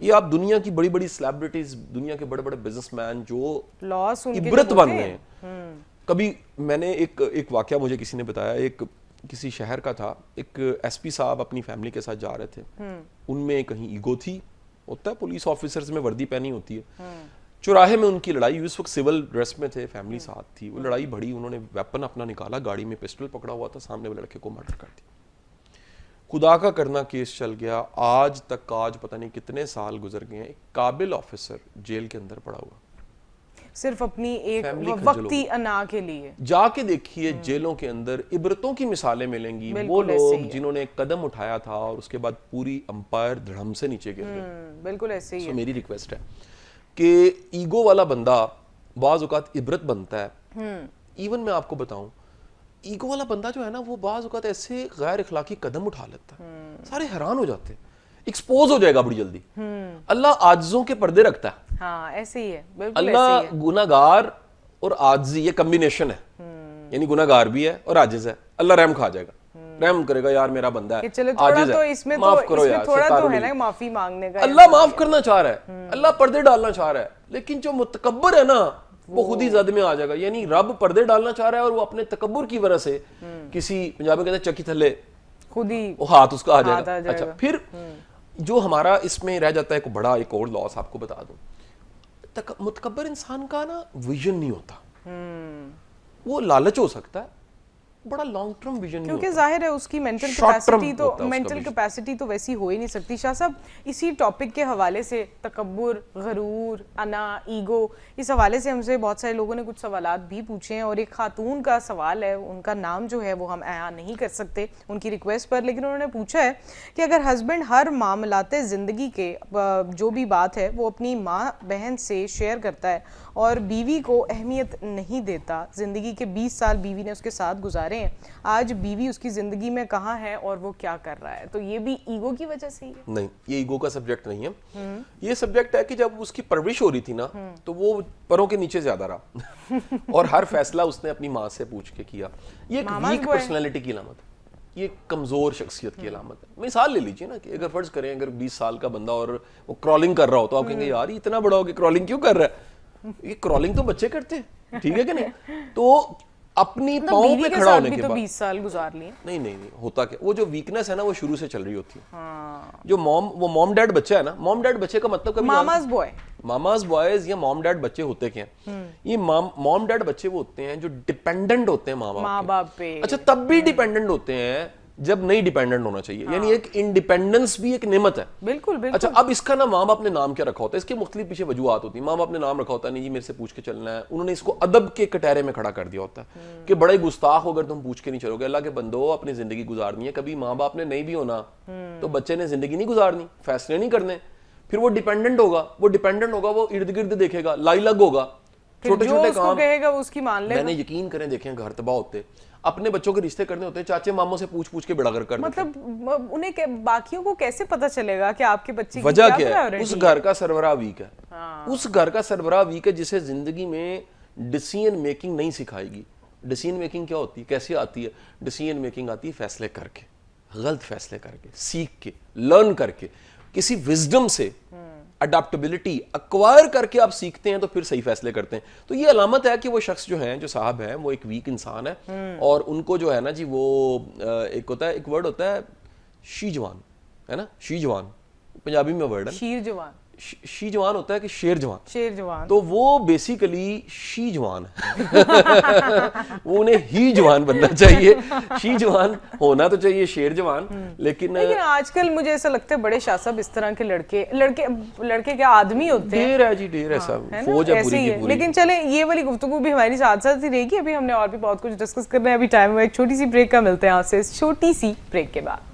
یہ آپ دنیا کی بڑی بڑی سیلیبریٹیز، دنیا کے بڑے بڑے بزنس مین جو لاس عبرت بن گئے ہیں. کبھی میں نے ایک واقعہ مجھے کسی نے بتایا، ایک کسی شہر کا تھا، ایک ایس پی صاحب اپنی فیملی کے ساتھ جا رہے تھے. ان میں کہیں ایگو تھی، ہوتا ہے پولیس آفیسرز میں وردی پہنی ہوتی ہے. چوراہے میں ان کی لڑائی ہوئی. اس وقت سول ڈریس میں تھے، فیملی ساتھ تھی. وہ لڑائی بڑھی، انہوں نے ویپن اپنا نکالا، گاڑی میں پسٹل پکڑا ہوا تھا، سامنے والے لڑکے کو مرڈر کر دیا. خدا کا کرنا کیس چل گیا. آج پتہ نہیں کتنے سال گزر گئے ہیں، ایک قابل آفیسر جیل کے اندر پڑا ہوا، صرف اپنی ایک وقتی انا کے لیے. جا کے دیکھیے جیلوں کے اندر عبرتوں کی مثالیں ملیں گی. وہ لوگ جنہوں نے ایک قدم اٹھایا تھا اور اس کے بعد پوری امپائر دھڑم سے نیچے گر گئے. بالکل ایسے ہی ہے. میری ریکویسٹ ہے کہ ایگو والا بندہ بعض اوقات عبرت بنتا ہے. ایون میں آپ کو بتاؤں، ایگو والا بندہ جو ہے نا، وہ بعض اوقات ایسے غیر اخلاقی قدم اٹھا لیتا ہے، سارے حیران ہو جاتے ہیں. ایکسپوز ہو جائے گا بڑی جلدی. اللہ عاجزوں کے پردے رکھتا ہے. ہاں ایسے ہی ہے، بالکل. اللہ گناہگار اور عاجزی یہ کمبینیشن ہے، یعنی گناہگار بھی ہے اور عاجز ہے. اللہ رحم کھا جائے گا، رحم کرے گا، یار میرا بندہ ہے، چلو تھوڑا تو اس میں تھوڑا تو ہے نا معافی مانگنے کا. اللہ معاف کرنا چاہ رہا ہے، اللہ پردے ڈالنا چاہ رہا ہے. لیکن جو متکبر ہے نا، وہ خود ہی زد میں آ جائے گا. یعنی رب پردے ڈالنا چاہ رہا ہے اور وہ اپنے تکبر کی وجہ سے کسی پنجابی کہتے ہیں چکی تھلے خود ہی وہ ہاتھ اس کا آ جائے گا. اچھا پھر جو ہمارا اس میں رہ جاتا ہے ایک بڑا ایک اور لاس آپ کو بتا دوں. متکبر انسان کا نا ویژن نہیں ہوتا. وہ لالچ ہو سکتا ہے، بڑا لانگ ٹرم ویژن نہیں ہوتا. کیونکہ ظاہر ہے اس کی مینٹل کیپیسٹی تو ویسی ہو ہی نہیں سکتی. شاہ صاحب اسی ٹاپک کے حوالے سے تکبر، غرور، انا، ایگو، اس حوالے سے ہم سے بہت سارے لوگوں نے کچھ سوالات بھی پوچھے ہیں. اور ایک خاتون کا سوال ہے، ان کا نام جو ہے وہ ہم اعلان نہیں کر سکتے ان کی ریکویسٹ پر، لیکن انہوں نے پوچھا ہے کہ اگر ہسبینڈ ہر معاملات زندگی کے جو بھی بات ہے وہ اپنی ماں بہن سے شیئر کرتا ہے اور بیوی کو اہمیت نہیں دیتا، زندگی کے 20 سال بیوی نے اس کے ساتھ گزارے ہیں، آج بیوی اس کی زندگی میں کہاں ہے اور وہ کیا کر رہا ہے، تو یہ بھی ایگو کی وجہ سے ہی ہے؟ نہیں، یہ ایگو کا سبجیکٹ نہیں ہے. یہ سبجیکٹ ہے کہ جب اس کی پرورش ہو رہی تھی نا، تو وہ پروں کے نیچے زیادہ رہا اور ہر فیصلہ اس نے اپنی ماں سے پوچھ کے کیا. یہ ایک ویک پرسنالٹی کی علامت ہے، یہ ایک کمزور شخصیت کی علامت ہے. مثال لے لیجیے نا کہ اگر فرض کریں اگر 20 سال کا بندہ اور وہ کرالنگ کر رہا ہو تو آپ کہیں گے یار یہ اتنا بڑا ہو کہ کرالنگ کیوں کر رہا ہے؟ یہ کرالنگ تو بچے کرتے ہیں، ٹھیک ہے کہ نہیں؟ تو اپنی پاؤں پہ کھڑا ہونے کے بعد 20 سال گزار لیے. نہیں ہوتا کیا، وہ جو ویکنس ہے نا وہ شروع سے چل رہی ہوتی ہے. جو وہ موم ڈیڈ بچہ ہے نا، موم ڈیڈ بچے کا مطلب کبھی ماماز بوائز یا موم ڈیڈ بچے ہوتے کیا ہیں؟ یہ موم ڈیڈ بچے وہ ہوتے ہیں جو ڈیپینڈنٹ ہوتے ہیں ماں باپ پہ. اچھا تب بھی ڈیپینڈنٹ ہوتے ہیں جب نہیں ڈیپینڈنٹ ہونا چاہیے. یعنی ایک انڈیپینڈنس بھی ایک نعمت ہے. بالکل. اچھا اب اس کا نا ماں باپ نے نام کیا رکھا ہوتا ہے، اس کے مختلف پیچھے وجوہات ہوتی ہیں. ماں باپ نے نام رکھا ہوتا ہے نہیں جی میرے سے پوچھ کے چلنا ہے. انہوں نے اس کو ادب کے کٹہرے میں کھڑا کر دیا ہوتا ہے کہ بڑے گستاخ ہو اگر تم پوچھ کے نہیں چلو گے. اللہ کے بندو اپنی زندگی گزارنی ہے، کبھی ماں باپ نے نہیں بھی ہونا تو بچے نے زندگی نہیں گزارنی، فیصلے نہیں کرنے. پھر وہ ڈیپینڈنٹ ہوگا، وہ ارد گرد دیکھے گا، لائی لگ ہوگا، چھوٹے چھوٹے کام کہے گا اس کی مان لے گا. میں نے یقین کریں دیکھیں گھر تباہ ہوتے، اپنے بچوں کے رشتے کرنے ہوتے ہیں چاچے ماموں سے پوچھ کے بڑا گھر کرنا. مطلب انہیں باقیوں کو کیسے پتا چلے گا کہ آپ کے بچے کی وجہ کیا ہے؟ اس گھر کا سربراہ ویک ہے. اس گھر کا سربراہ ویک ہے جسے زندگی میں ڈیسیژن میکنگ نہیں سکھائے گی. ڈیسیژن میکنگ کیا ہوتی ہے، کیسے آتی ہے؟ ڈیسیژن میکنگ آتی ہے فیصلے کر کے، غلط فیصلے کر کے، سیکھ کے، لرن کر کے، کسی وزڈم سے اڈاپٹیبلٹی ایکوائر کر کے آپ سیکھتے ہیں تو پھر صحیح فیصلے کرتے ہیں. تو یہ علامت ہے کہ وہ شخص جو ہیں، جو صاحب ہیں، وہ ایک ویک انسان ہے اور ان کو جو ہے نا جی وہ ایک ہوتا ہے، ایک ورڈ ہوتا ہے شی جوان، ہے نا، شی جوان پنجابی میں ورڈ ہے، شیر جوان. شی جوان ہوتا ہے کہ شیر جوان، تو وہ بیسیکلی شی جوان ہے. وہ انہیں ہی جوان بننا چاہیے، شی جوان ہونا تو چاہیے، شیر جوان. لیکن آج کل مجھے ایسا لگتا ہے بڑے شاہ صاحب اس طرح کے لڑکے کیا آدمی ہوتے ہیں، ڈھیر ہے جی، ڈھیر ہے سب، فوج ہے پوری کی پوری. لیکن چلیں یہ والی گفتگو بھی ہماری ساتھ ہی رہے گی. ابھی ہم نے اور بھی بہت کچھ ڈسکس کرنا ہے. ابھی ٹائم ہوا ایک چھوٹی سی بریک کا، ملتے ہیں آپ سے چھوٹی سی بریک کے بعد.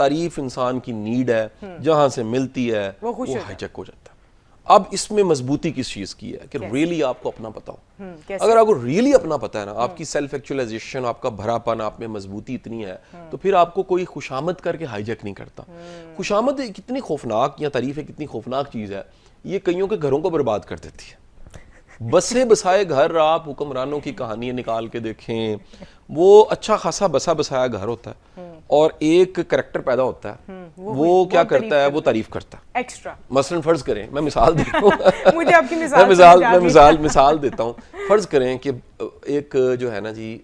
تعریف انسان کی نیڈ ہے, جہاں سے ملتی ہے وہ ہائی جیک ہو جاتا ہے. اب اس میں مضبوطی کس چیز کی ہے کہ ریئلی آپ کو اپنا پتا ہو. اگر آپ کو ریئلی اپنا پتا ہے نا, آپ کی سیلف ایکچولائزیشن, آپ کا بھرا پن, آپ میں مضبوطی اتنی ہے, تو پھر آپ کو کوئی خوشامد کر کے ہائی جیک نہیں کرتا. خوشامد کتنی خوفناک, یا تعریف ہے کتنی خوفناک چیز ہے, یہ کئیوں کے گھروں کو برباد کر دیتی ہے. بسے بسائے گھر آپ حکمرانوں کی کہانیاں نکال کے دیکھیں, وہ اچھا خاصا بسا بسایا گھر ہوتا ہے اور ایک کریکٹر پیدا ہوتا ہے, وہ کیا کرتا ہے, وہ تعریف کرتا ہے ایکسٹرا. مثلا فرض کریں, میں مثال دیتا ہوں, مجھے آپ کی مثال دیتا ہوں. فرض کریں کہ ایک جو ہے نا جی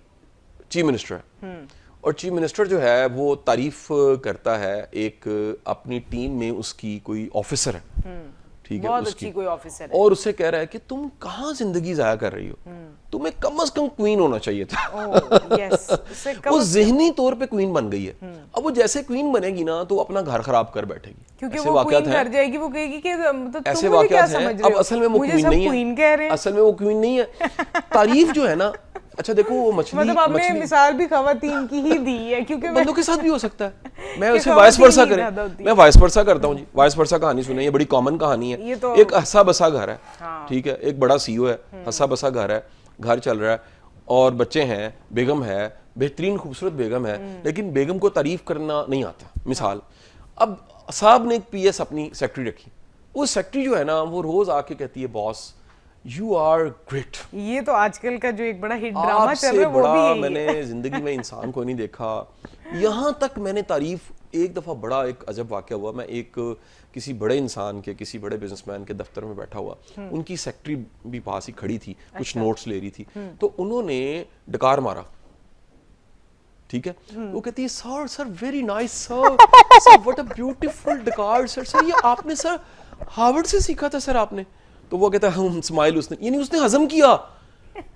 چیف منسٹر ہے, اور چیف منسٹر جو ہے وہ تعریف کرتا ہے ایک اپنی ٹیم میں اس کی کوئی آفیسر ہے, ٹھیک ہے, بہت اچھی کوئی آفیسر ہے, اور اسے کہہ رہا ہے کہ تم کہاں زندگی ضائع کر رہی ہو, تمہیں کم از کم کوئین ہونا چاہیے تھا. وہ ذہنی طور پہ کوئین بن گئی ہے. اب وہ جیسے کوئین بنے گی نا تو اپنا گھر خراب کر بیٹھے گی, کیونکہ وہ کوئین کر جائے گی, وہ کہے گی کہ ایسے واقعات ہیں. اب اصل میں وہ کوئین نہیں ہے, اصل میں وہ کوئین نہیں ہے. تعریف جو ہے نا, اچھا دیکھو وہ مچھلی, مطلب آپ نے مثال بھی خواتین کی ہی دی ہے, کیونکہ بندوں کے ساتھ بھی ہو سکتا ہے. میں اسے وائس ورسا کریں, میں وائس ورسا کرتا ہوں جی. وائس ورسا کہانی سنیں, یہ بڑی کامن کہانی ہے. ایک ہسا بسا گھر ہے, ٹھیک ہے, ایک بڑا سی او ہے, ہسا بسا گھر ہے, گھر چل رہا ہے اور بچے ہیں, بیگم ہے, بہترین خوبصورت بیگم ہے, لیکن بیگم کو تعریف کرنا نہیں آتا. مثال, اب صاحب نے ایک پی ایس اپنی سیکٹری رکھی. وہ سیکٹری جو ہے نا وہ روز آ کے کہتی ہے, باس یو آر گریٹ. یہ تو آج کل کا جو ایک بڑا ہٹ ڈرامہ چل رہا ہے وہ بھی یہی ہے. میں نے زندگی میں انسان کو نہیں دیکھا. یہاں تک میں نے تعریف, ایک دفعہ بڑا ایک عجب واقعہ ہوا. میں ایک کسی بڑے انسان کے, کسی بڑے بزنس مین کے دفتر میں بیٹھا ہوا, ان کی سیکٹری بھی پاس ہی کھڑی تھی, کچھ نوٹس لے رہی تھی, تو انہوں نے ڈکار مارا, ٹھیک ہے. وہ کہتی ہے, sir sir very nice sir, sir what a beautiful ڈکار سر, سر یہ آپ نے سر ہارورڈ سے سیکھا تھا سر آپ نے. تو وہ کہتا ہے اسمائل, اس نے یعنی اس نے ہضم کیا.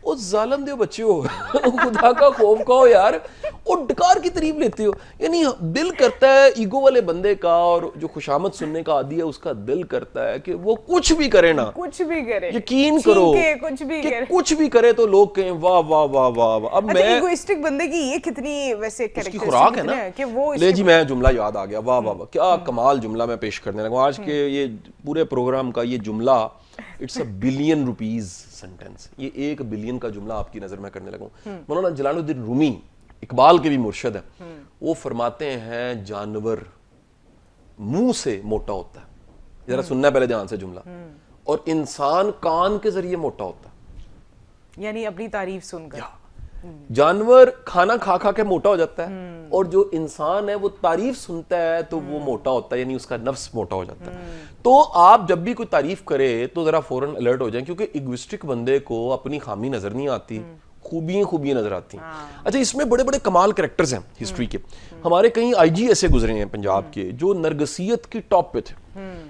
وہ ظالم دیو بچے ہو, خدا کا خوف کھاؤ یار, اور ڈکار کی تعریف لیتے ہو. یعنی دل کرتا ہے ایگو والے بندے کا, اور جو خوشامد سننے کا عادی ہے اس کا دل کرتا ہے کہ وہ کچھ بھی کرے نا, کچھ بھی کرے, یقین کرو کہ کچھ بھی کرے تو لوگ کہیں واہ واہ واہ واہ. اب میں ایگوئسٹک بندے کی یہ کتنی ویسے اس کی خوراک ہے نا کہ وہ, لے جی میں جملہ یاد آ گیا, واہ واہ واہ کیا کمال جملہ میں پیش کرنے لگا آج کے یہ پورے پروگرام کا. یہ جملہ it's a billion rupees sentence, یہ 1 بلین کا جملہ آپ کی نظر میں کرنے لگا ہوں. مولانا جلال الدین رومی اقبال کے بھی مرشد ہیں, وہ فرماتے ہیں جانور منہ سے موٹا ہوتا ہے, ذرا سننا ہے پہلے دھیان سے جملہ, اور انسان کان کے ذریعے موٹا ہوتا ہے. یعنی اپنی تعریف سن کر جانور کھانا کھا کھا کے موٹا ہو جاتا ہے, اور جو انسان ہے وہ تعریف سنتا ہے تو وہ موٹا ہوتا ہے, یعنی اس کا نفس موٹا ہو جاتا ہے. تو آپ جب بھی کوئی تعریف کرے تو ذرا فوراً الرٹ ہو جائیں, کیونکہ ایگوئسٹک بندے کو اپنی خامی نظر نہیں آتی, خوبیاں نظر آتی ہیں. اچھا اس میں بڑے بڑے کمال کریکٹرز ہیں ہسٹری کے. ہمارے کئی آئی جی ایسے گزرے ہیں پنجاب کے جو نرگسیت کی ٹاپ پہ تھے,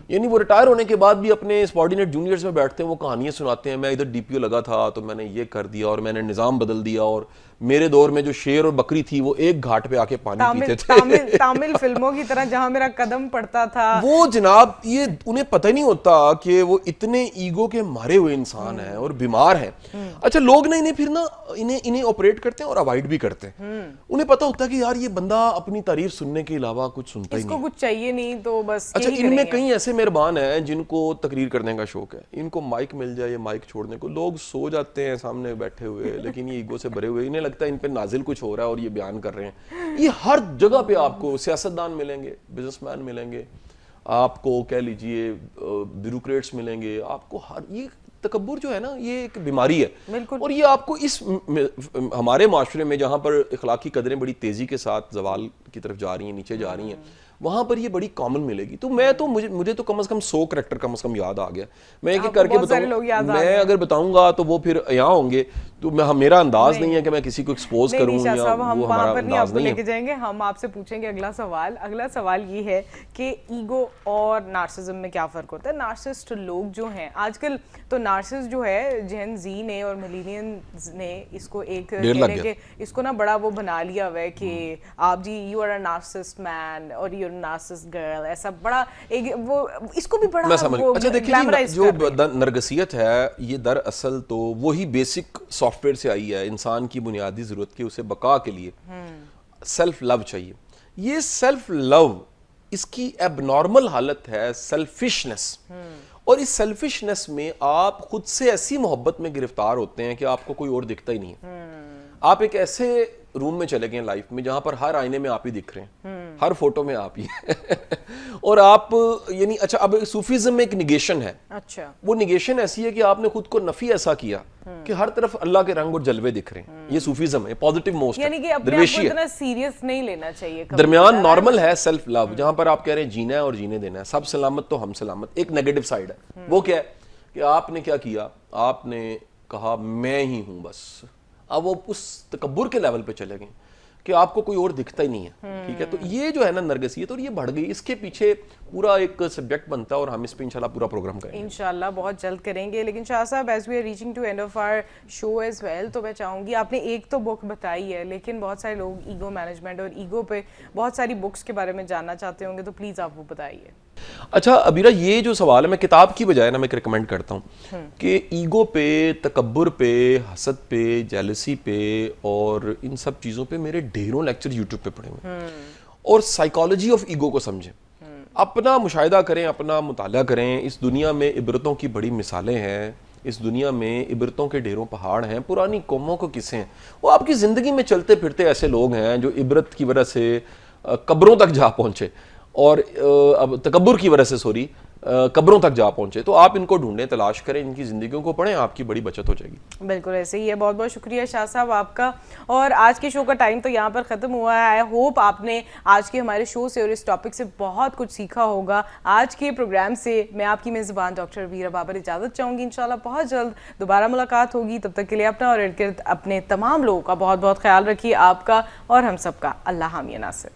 یعنی وہ ریٹائر ہونے کے بعد بھی اپنے سبارڈینیٹ جونیئرز میں بیٹھتے ہیں, وہ کہانیاں سناتے ہیں, میں ادھر ڈی پی او لگا تھا تو میں نے یہ کر دیا, اور میں نے نظام بدل دیا, اور میرے دور میں جو شیر اور بکری تھی وہ ایک گھاٹ پہ آ کے پانی پیتے تھے. تامل فلموں کی طرح جہاں میرا قدم پڑتا تھا. وہ جناب یہ انہیں پتہ نہیں ہوتا کہ وہ اتنے ایگو کے مارے ہوئے انسان ہیں اور بیمار ہیں. اچھا لوگ نا انہیں پھر نا انہیں آپریٹ کرتے ہیں اور اوائڈ بھی کرتے ہیں. انہیں پتہ ہوتا ہے کہ یار یہ بندہ اپنی تعریف سننے کے علاوہ کچھ سنتا ہی نہیں, اس کو کچھ چاہیے نہیں تو بس. اچھا ان میں کئی ایسے مہربان ہیں جن کو تقریر کرنے کا شوق ہے, ان کو مائک مل جائے, مائک چھوڑنے کو, لوگ سو جاتے ہیں سامنے بیٹھے ہوئے, لیکن یہ ایگو سے بھرے ہوئے, انہیں لگتا ہے ان پہ نازل کچھ ہو رہا ہے اور یہ بیان کر رہے ہیں. یہ ہر جگہ پہ آپ کو سیاستدان ملیں گے, بزنس مین ملیں گے, آپ کو کہہ لیجئے بیوروکریٹس ملیں گے, آپ کو ہر یہ تکبر جو ہے نا یہ ایک بیماری ہے. اور یہ آپ کو اس ہمارے معاشرے میں جہاں پر اخلاقی قدریں بڑی تیزی کے ساتھ زوال کی طرف جا رہی ہیں, نیچے جا رہی ہیں, وہاں پر یہ بڑی کامن ملے گی. تو میں تو مجھے تو کم از کم 100 کریکٹر کم از کم یاد آ گیا. میں ایک ایک کر کے بتاؤں, میں اگر بتاؤں گا تو وہ پھر یہاں ہوں گے, تو میرا انداز نہیں ہے کہ میں کسی کو ایکسپوز کروں, یا وہ ہمارا انداز نہیں ہے. جائیں گے ہم آپ سے پوچھیں گے اگلا سوال. اگلا سوال یہ ہے کہ ایگو اور نارسزم میں کیا فرق ہوتا ہے. نارسسٹ لوگ جو ہیں آج کل, تو نارسسٹ جو ہے جین زی نے اور ملینینز نے اس کو ایک اس کو نا بڑا وہ بنا لیا ہوا ہے کہ آپ جی یو آر اے نارسسٹ مین اور یو نارسسٹ گرل, ایسا بڑا ایک وہ اس کو بھی بڑا گلیمرائز جو نرگسیت ہے یہ دراصل تو وہی بیسک سافٹ ویئر سے آئی ہے. انسان کی بنیادی ضرورت کی اسے بقا کے لیے سیلف لو چاہیے. یہ سیلف لو اس کی ایب نارمل حالت ہے سیلفشنس. اور اس سیلفشنس میں آپ خود سے ایسی محبت میں گرفتار ہوتے ہیں کہ آپ کو کوئی اور دکھتا ہی نہیں ہے. آپ ایک ایسے روم میں چلے گئے لائف میں جہاں پر ہر آئینے میں آپ ہی دکھ رہے ہیں, ہر فوٹو میں آپ ہی اور آپ یعنی اچھا اب صوفیزم میں ایک نگیشن ہے. اچھا وہ نگیشن ایسی ہے کہ آپ نے خود کو نفی ایسا کیا کہ ہر طرف اللہ کے رنگ اور جلوے دکھ رہے ہیں. یہ صوفیزم ہے, پازیٹیو موسٹ ہے, یعنی کہ اپنے آپ کو درویشی ہے. اتنا سیریس نہیں لینا چاہیے. درمیان نارمل ہے سیلف لو, جہاں پر آپ کہہ رہے ہیں جینا ہے اور جینے دینا ہے, سب سلامت تو ہم سلامت. ایک نیگیٹو سائیڈ ہے, وہ کیا ہے کہ آپ نے کیا کیا, آپ نے کہا میں ہی ہوں بس. اب وہ اس تکبر کے لیول پہ چلے گئے کہ آپ کو کوئی اور دکھتا ہی نہیں ہے. ٹھیک ہے, تو یہ جو ہے نا نرگسیت, اور یہ بڑھ گئی, اس کے پیچھے پورا ایک سبجیکٹ بنتا ہے اور ہم اس پہ انشاءاللہ پورا پروگرام کریں گے انشاءاللہ بہت جلد کریں گے. لیکن شاہ صاحب as we are reaching to end of our show as well, تو میں چاہوں گی آپ نے ایک تو بک بتائی ہے, لیکن بہت سارے لوگ ایگو مینجمنٹ اور ایگو پہ بہت ساری بکس کے بارے میں جاننا چاہتے ہوں گے, تو پلیز آپ وہ بتائیے. اچھا ابیرہ, یہ جو سوال ہے میں کتاب کی بجائے نا میں ریکمینڈ کرتا ہوں کہ ایگو پہ, تکبر پہ, حسد پہ, جیلسی پہ اور ان سب چیزوں پہ میرے ڈھیروں لیکچر یوٹیوب پہ پڑے ہوئے ہیں, اور سائیکالوجی آف ایگو کو سمجھیں, اپنا مشاہدہ کریں, اپنا مطالعہ کریں. اس دنیا میں عبرتوں کی بڑی مثالیں ہیں, اس دنیا میں عبرتوں کے ڈھیروں پہاڑ ہیں. پرانی قوموں کو قصے ہیں, وہ آپ کی زندگی میں چلتے پھرتے ایسے لوگ ہیں جو عبرت کی وجہ سے قبروں تک جا پہنچے, اور اب تکبر کی وجہ سے قبروں تک جا پہنچے. تو آپ ان کو ڈھونڈیں, تلاش کریں, ان کی زندگیوں کو پڑھیں, آپ کی بڑی بچت ہو جائے گی. بالکل ایسے ہی ہے. بہت بہت شکریہ شاہ صاحب آپ کا. اور آج کے شو کا ٹائم تو یہاں پر ختم ہوا ہے. آئی ہوپ آپ نے آج کے ہمارے شو سے اور اس ٹاپک سے بہت کچھ سیکھا ہوگا. آج کے پروگرام سے میں آپ کی میزبان ڈاکٹر ربیرہ بابر اجازت چاہوں گی. انشاءاللہ بہت جلد دوبارہ ملاقات ہوگی. تب تک کے لیے اپنا اور ارد گرد اپنے تمام لوگوں کا بہت بہت خیال رکھیے. آپ کا اور ہم سب کا اللہ حامی ناصر.